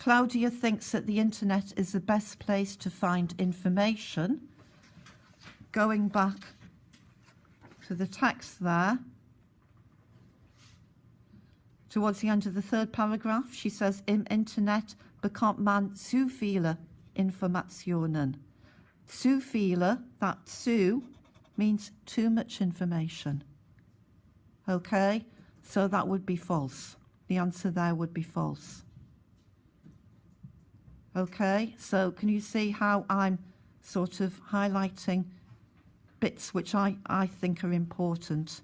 Claudia thinks that the internet is the best place to find information. Going back to the text there, towards the end of the third paragraph, she says, im Internet bekommt man zu viele Informationen. Zu viele, that zu means too much information. Okay, so that would be false. The answer there would be false. Okay, so can you see how I'm sort of highlighting bits which I think are important?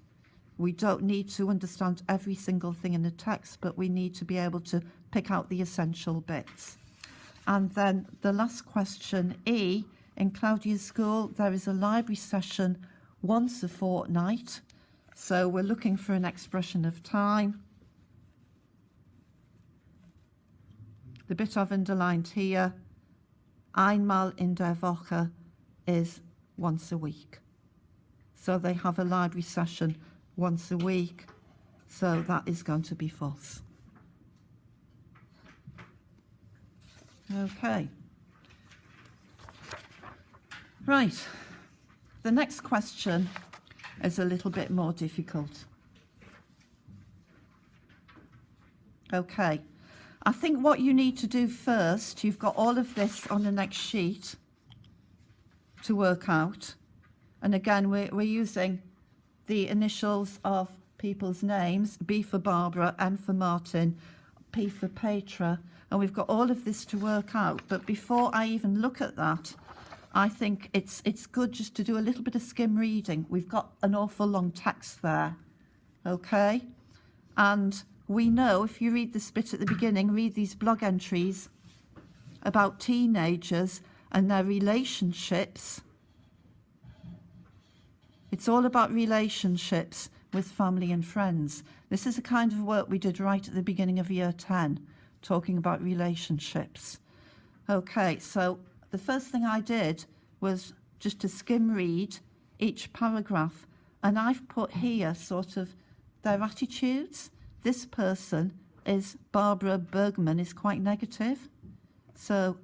We don't need to understand every single thing in the text, but we need to be able to pick out the essential bits. And then the last question, E, in Claudia's school, there is a library session once a fortnight. So we're looking for an expression of time. The bit I've underlined here, einmal in der Woche, is once a week. So they have a library session once a week, so that is going to be false. Okay. Right. The next question is a little bit more difficult. Okay. I think what you need to do first, you've got all of this on the next sheet to work out. And again, we're using the initials of people's names, B for Barbara, M for Martin, P for Petra, and we've got all of this to work out. But before I even look at that, I think it's good just to do a little bit of skim reading. We've got an awful long text there, okay? And we know, if you read this bit at the beginning, read these blog entries about teenagers and their relationships. It's all about relationships with family and friends. This is the kind of work we did right at the beginning of year 10, talking about relationships. Okay, so the first thing I did was just to skim read each paragraph, and I've put here sort of their attitudes. This person is Barbara Bergman, is quite negative. So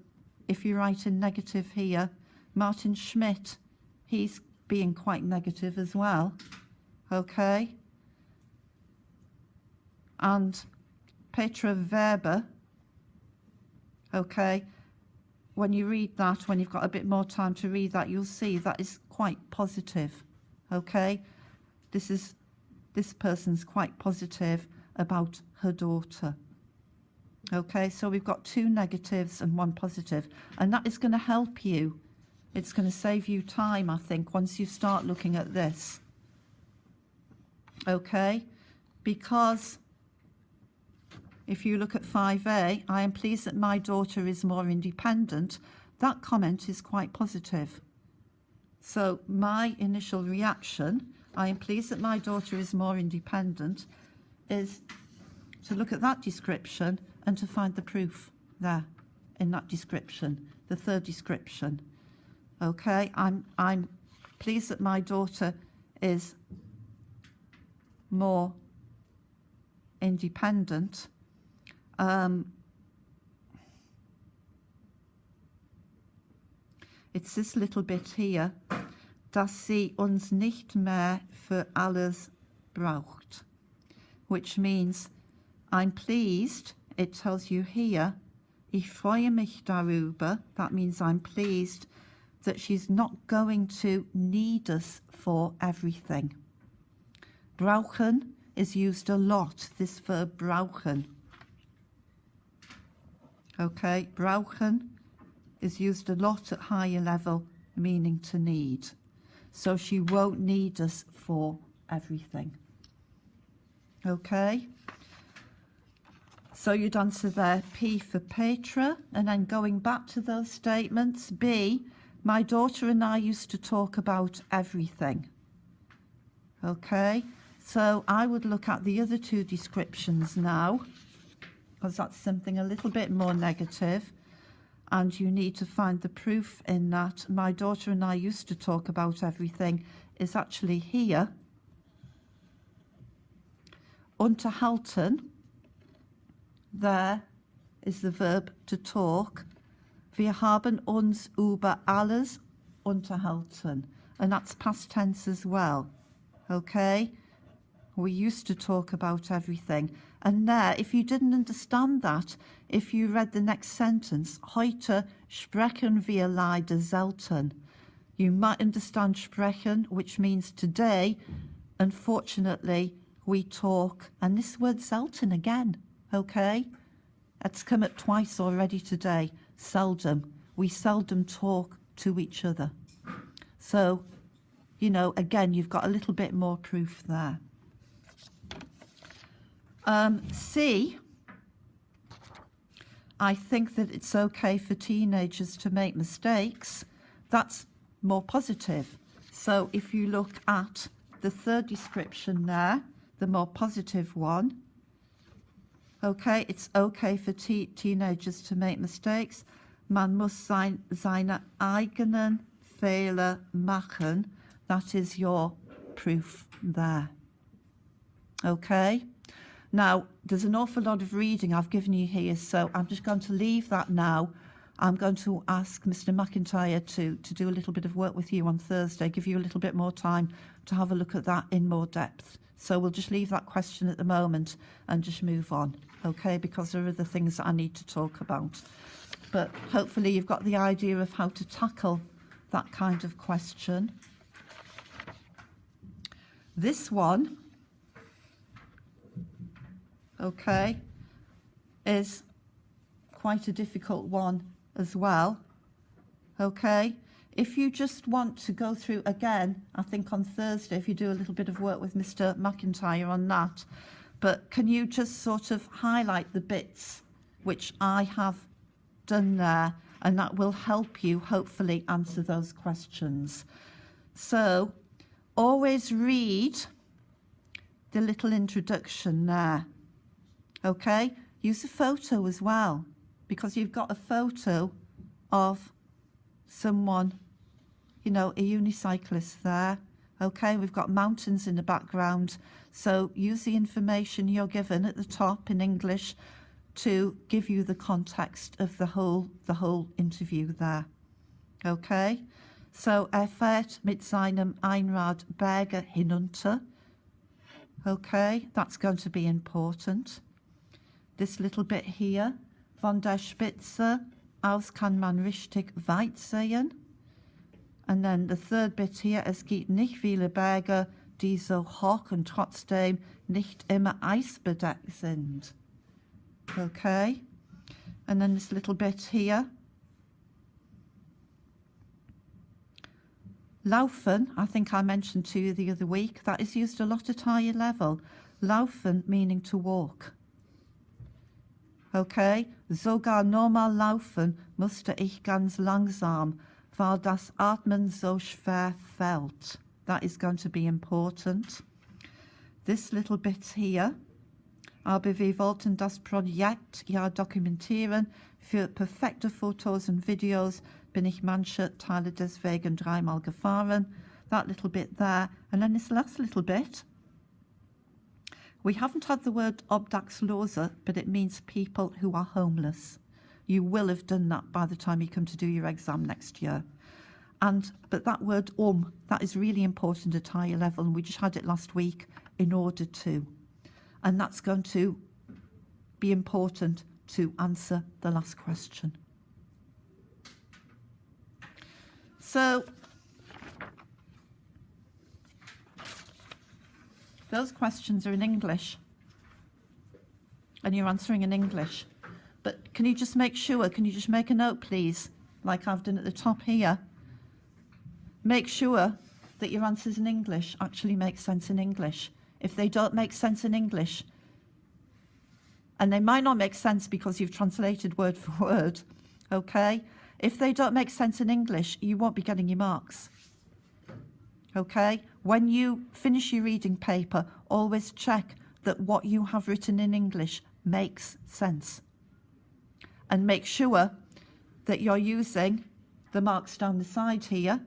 if you write in negative here, Martin Schmidt, he's being quite negative as well. Okay. And Petra Weber, okay, when you read that, when you've got a bit more time to read that, you'll see that is quite positive. Okay. This person's quite positive about her daughter. Okay, so we've got two negatives and one positive, and that is going to help you. It's going to save you time, I think, once you start looking at this. Okay, because if you look at 5A, I am pleased that my daughter is more independent. That comment is quite positive. So my initial reaction, I am pleased that my daughter is more independent, is to look at that description and to find the proof there in that description, the third description. Okay, I'm pleased that my daughter is more independent. It's this little bit here, dass sie uns nicht mehr für alles braucht, which means I'm pleased, it tells you here, ich freue mich darüber, that means I'm pleased that she's not going to need us for everything. Brauchen is used a lot, this verb brauchen. Okay, brauchen is used a lot at higher level, meaning to need. So she won't need us for everything. Okay. So you'd answer there P for Petra, and then going back to those statements, B, my daughter and I used to talk about everything. Okay, so I would look at the other two descriptions now, because that's something a little bit more negative, and you need to find the proof in that. My daughter and I used to talk about everything is actually here. Unterhalten, there, is the verb to talk. Wir haben uns über alles unterhalten. And that's past tense as well. Okay? We used to talk about everything. And there, if you didn't understand that, if you read the next sentence, heute sprechen wir leider selten. You might understand sprechen, which means today. Unfortunately, we talk, and this word selten again, okay? It's come up twice already today. Seldom. We seldom talk to each other. So, you know, again, you've got a little bit more proof there. C, I think that it's okay for teenagers to make mistakes. That's more positive. So if you look at the third description there, the more positive one, okay, it's okay for teenagers to make mistakes. Man muss seine eigenen Fehler machen. That is your proof there. Okay? Now, there's an awful lot of reading I've given you here, so I'm just going to leave that now. I'm going to ask Mr. McIntyre to do a little bit of work with you on Thursday, give you a little bit more time to have a look at that in more depth. So we'll just leave that question at the moment and just move on, okay, because there are other things that I need to talk about. But hopefully you've got the idea of how to tackle that kind of question. This one, okay, is quite a difficult one as well, okay? If you just want to go through again, I think on Thursday, if you do a little bit of work with Mr. McIntyre on that, but can you just sort of highlight the bits which I have done there, and that will help you hopefully answer those questions. So always read the little introduction there, okay? Use a photo as well, because you've got a photo of someone, you know, a unicyclist there, okay? We've got mountains in the background, so use the information you're given at the top in English to give you the context of the whole interview there, okay? So fährt mit seinem Einrad Berge hinunter, okay? That's going to be important. This little bit here, von der Spitze aus kann man richtig weit sehen. And then the third bit here, es gibt nicht viele Berge, die so hoch und trotzdem nicht immer eisbedeckt sind. Okay? And then this little bit here. Laufen, I think I mentioned to you the other week, that is used a lot at higher level. Laufen meaning to walk. Okay? Sogar normal laufen musste ich ganz langsam, weil das Atmen so schwer fällt. That is going to be important. This little bit here. Aber wir wollten das Projekt ja dokumentieren. Für perfekte Fotos und Videos bin ich manche Teile deswegen dreimal gefahren. That little bit there. And then this last little bit. We haven't had the word Obdachlose, but it means people who are homeless. You will have done that by the time you come to do your exam next year. But that word that is really important at higher level, and we just had it last week, in order to. And that's going to be important to answer the last question. So, those questions are in English, and you're answering in English. But can you just make a note, please, like I've done at the top here? Make sure that your answers in English actually make sense in English. If they don't make sense in English, and they might not make sense because you've translated word for word, okay? If they don't make sense in English, you won't be getting your marks, okay? When you finish your reading paper, always check that what you have written in English makes sense. And make sure that you're using the marks down the side here.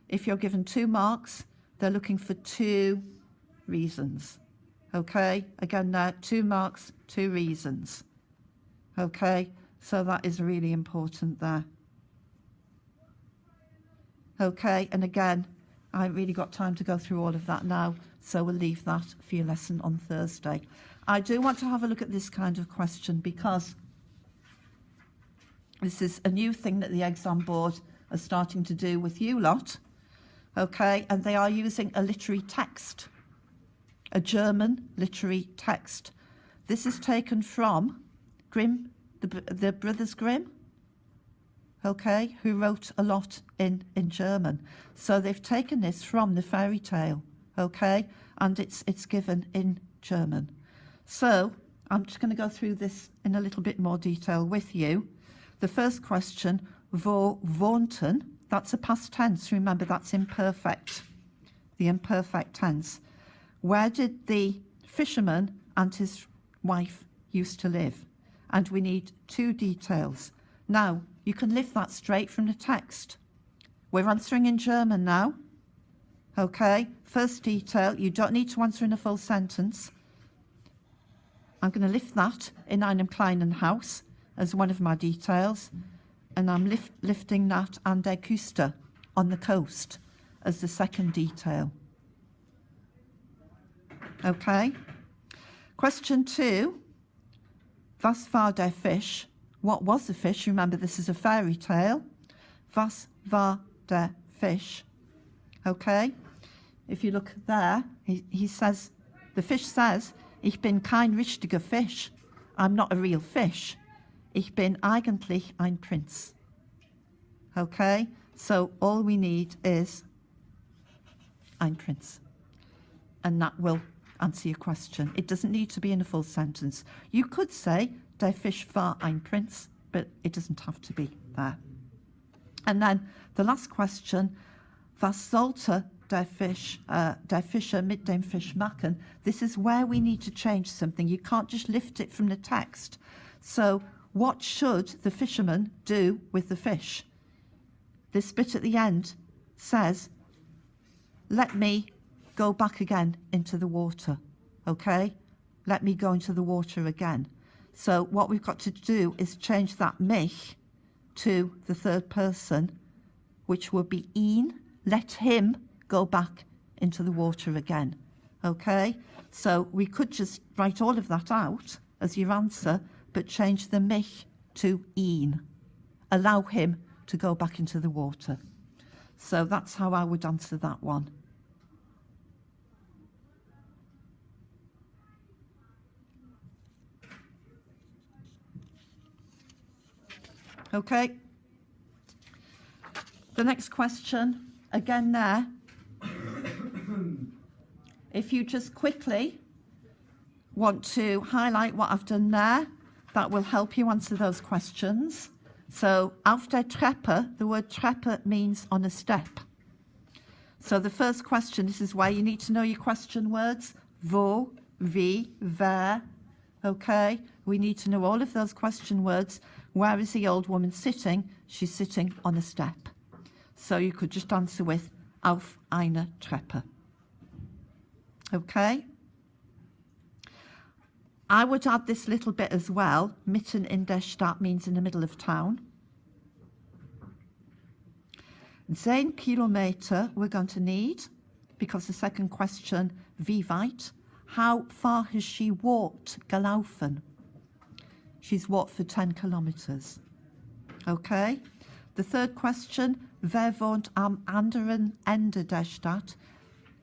If you're given 2 marks, they're looking for 2 reasons. Okay? Again, there, 2 marks, 2 reasons. Okay? So that is really important there. Okay, and again, I haven't really got time to go through all of that now, so we'll leave that for your lesson on Thursday. I do want to have a look at this kind of question because this is a new thing that the exam board are starting to do with you lot, okay, and they are using a literary text, a German literary text. This is taken from Grimm, the Brothers Grimm, okay, who wrote a lot in German. So they've taken this from the fairy tale, okay, and it's given in German. So I'm just going to go through this in a little bit more detail with you. The first question, wo wohnten, that's a past tense. Remember, that's imperfect, the imperfect tense. Where did the fisherman and his wife used to live? And we need two details. Now, you can lift that straight from the text. We're answering in German now. Okay, first detail, you don't need to answer in a full sentence. I'm going to lift that in einem kleinen Haus as one of my details. And I'm lifting that an der Küste, on the coast, as the second detail. Okay. Question 2. Was war der Fisch? What was the fish? Remember, this is a fairy tale. Was war der Fisch? Okay. If you look there, he says, the fish says, ich bin kein richtiger Fisch. I'm not a real fish. Ich bin eigentlich ein Prinz. Okay. So all we need is ein Prinz. And that will answer your question. It doesn't need to be in a full sentence. You could say, der Fisch war ein Prinz, but it doesn't have to be there. And then the last question, was sollte der Fischer mit dem Fisch machen? This is where we need to change something. You can't just lift it from the text. So what should the fisherman do with the fish? This bit at the end says, let me go back again into the water, okay? Let me go into the water again. So what we've got to do is change that mich to the third person, which would be ihn. Let him go back into the water again, okay? So we could just write all of that out as your answer, but change the mich to ihn. Allow him to go back into the water. So that's how I would answer that one. Okay. The next question, again there. If you just quickly want to highlight what I've done there, that will help you answer those questions. So, auf der Treppe, the word Treppe means on a step. So the first question, this is where you need to know your question words. Wo, wie, wer. Okay, we need to know all of those question words. Where is the old woman sitting? She's sitting on a step. So you could just answer with auf einer Treppe. Okay. I would add this little bit as well. Mitten in der Stadt means in the middle of town. 10 kilometer we're going to need, because the second question, wie weit? How far has she walked, gelaufen? She's walked for 10 kilometers. Okay. The third question, wer wohnt am anderen Ende der Stadt?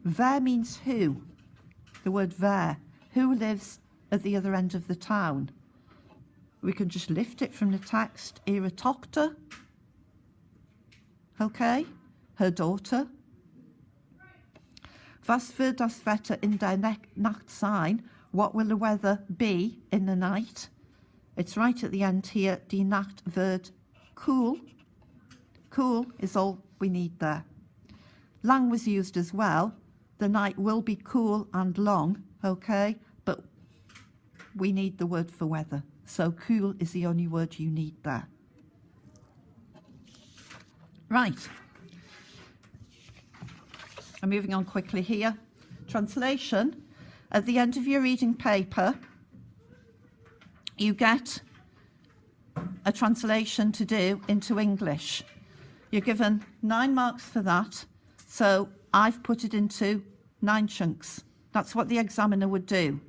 Wer means who. The word wer. Who lives at the other end of the town? We can just lift it from the text. Ihre Tochter. Okay. Her daughter. Was wird das Wetter in der Nacht sein? What will the weather be in the night? It's right at the end here. Die Nacht wird cool. Cool is all we need there. Lang was used as well. The night will be cool and long, okay? But we need the word for weather. So cool is the only word you need there. Right. I'm moving on quickly here. Translation. At the end of your reading paper, you get a translation to do into English. You're given 9 marks for that, so I've put it into 9 chunks. That's what the examiner would do,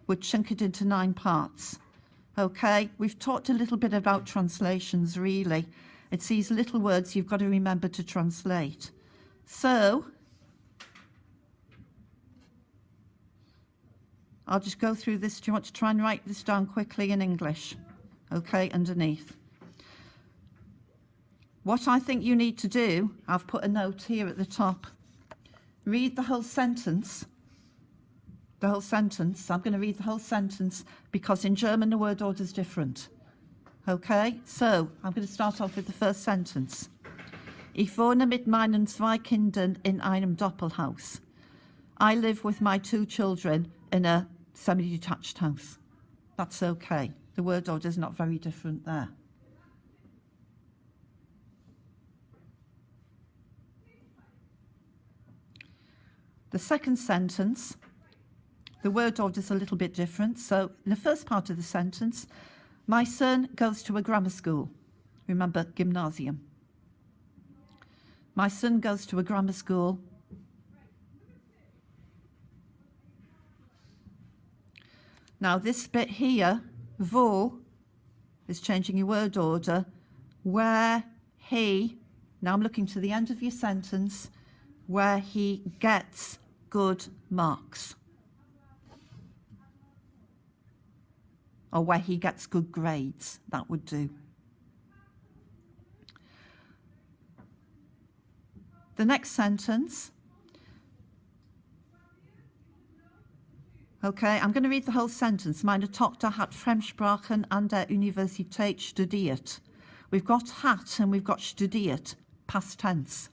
would chunk it into 9 parts. Okay, we've talked a little bit about translations, really. It's these little words you've got to remember to translate. So, I'll just go through this. Do you want to try and write this down quickly in English? Okay, underneath. What I think you need to do, I've put a note here at the top. Read the whole sentence. The whole sentence. I'm going to read the whole sentence because in German the word order is different. Okay, so I'm going to start off with the first sentence. Ich wohne mit meinen 2 Kindern in einem Doppelhaus. I live with my 2 children in a semi-detached house. That's okay. The word order is not very different there. The second sentence, the word order is a little bit different. So in the first part of the sentence, my son goes to a grammar school. Remember, gymnasium. My son goes to a grammar school. Now this bit here, wo, is changing your word order. Where he, now I'm looking to the end of your sentence, where he gets good marks. Or where he gets good grades, that would do. The next sentence. Okay, I'm going to read the whole sentence. Meine Tochter hat Fremdsprachen an der Universität studiert. We've got hat and we've got studiert, past tense.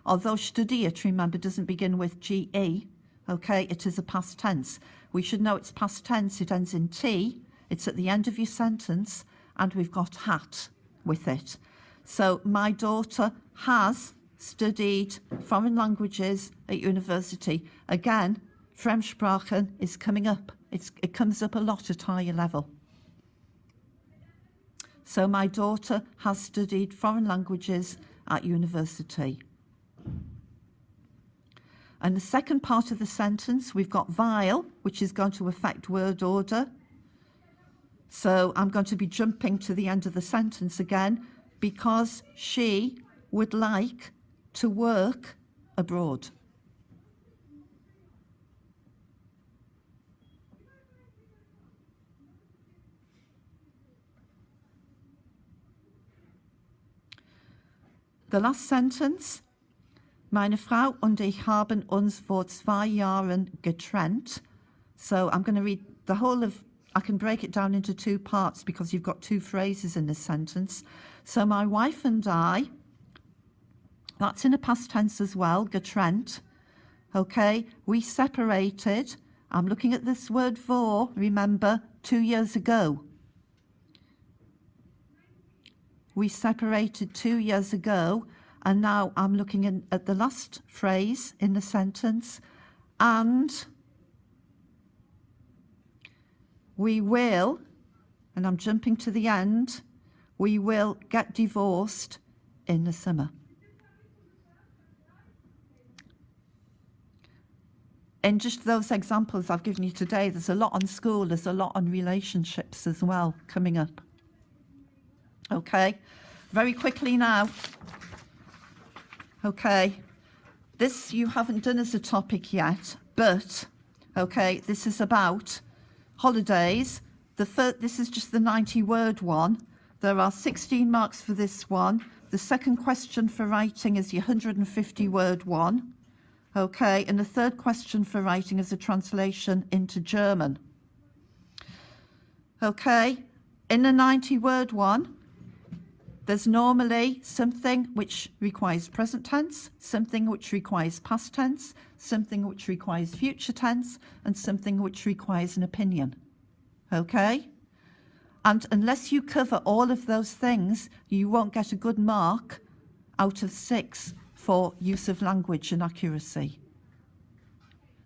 Although studiert, remember, doesn't begin with GE, okay, it is a past tense. We should know it's past tense, it ends in T, it's at the end of your sentence, and we've got hat with it. So my daughter has studied foreign languages at university. Again, Fremdsprachen is coming up. It comes up a lot at higher level. So my daughter has studied foreign languages at university. And the second part of the sentence, we've got weil, which is going to affect word order. So I'm going to be jumping to the end of the sentence again, because she would like to work abroad. The last sentence. Meine Frau und ich haben uns vor 2 Jahren getrennt. So I'm going to read the whole of, I can break it down into 2 parts because you've got 2 phrases in this sentence. So my wife and I, that's in a past tense as well, getrennt. Okay, we separated. I'm looking at this word vor, remember, 2 years ago. We separated 2 years ago. And now I'm looking at the last phrase in the sentence, and we will, and I'm jumping to the end, we will get divorced in the summer. In just those examples I've given you today, there's a lot on school, there's a lot on relationships as well coming up. Okay, very quickly now. Okay, this you haven't done as a topic yet, but, okay, this is about holidays. This is just the 90-word one. There are 16 marks for this one. The second question for writing is the 150-word one. Okay, and the third question for writing is a translation into German. Okay, in the 90-word one, there's normally something which requires present tense, something which requires past tense, something which requires future tense, and something which requires an opinion. Okay? And unless you cover all of those things, you won't get a good mark out of 6 for use of language and accuracy.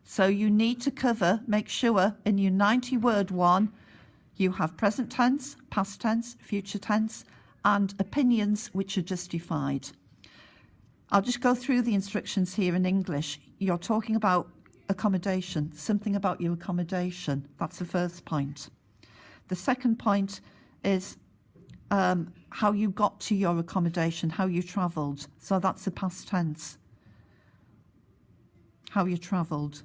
So you need to cover, make sure in your 90-word one, you have present tense, past tense, future tense, and opinions which are justified. I'll just go through the instructions here in English. You're talking about accommodation, something about your accommodation. That's the first point. The second point is how you got to your accommodation, how you travelled. So that's the past tense. How you travelled.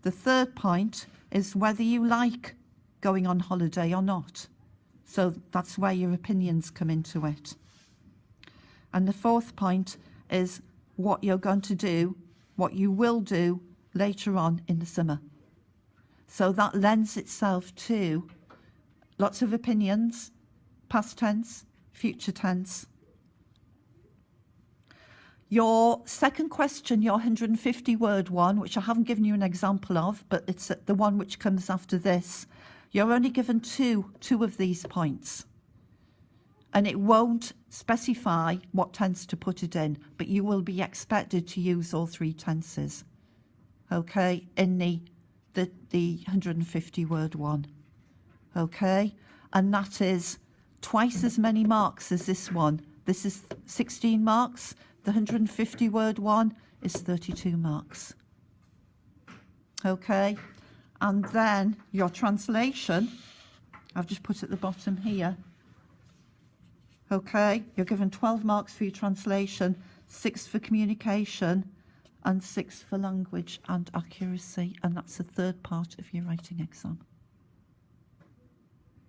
The third point is whether you like going on holiday or not. So that's where your opinions come into it. And the fourth point is what you're going to do, what you will do later on in the summer. So that lends itself to lots of opinions, past tense, future tense. Your second question, your 150-word one, which I haven't given you an example of, but it's the one which comes after this. You're only given two of these points. And it won't specify what tense to put it in, but you will be expected to use all three tenses, okay, in the 150-word one, okay? And that is twice as many marks as this one. This is 16 marks. The 150-word one is 32 marks. Okay, and then your translation, I've just put at the bottom here. Okay, you're given 12 marks for your translation, 6 for communication, and 6 for language and accuracy, and that's the third part of your writing exam.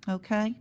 Okay.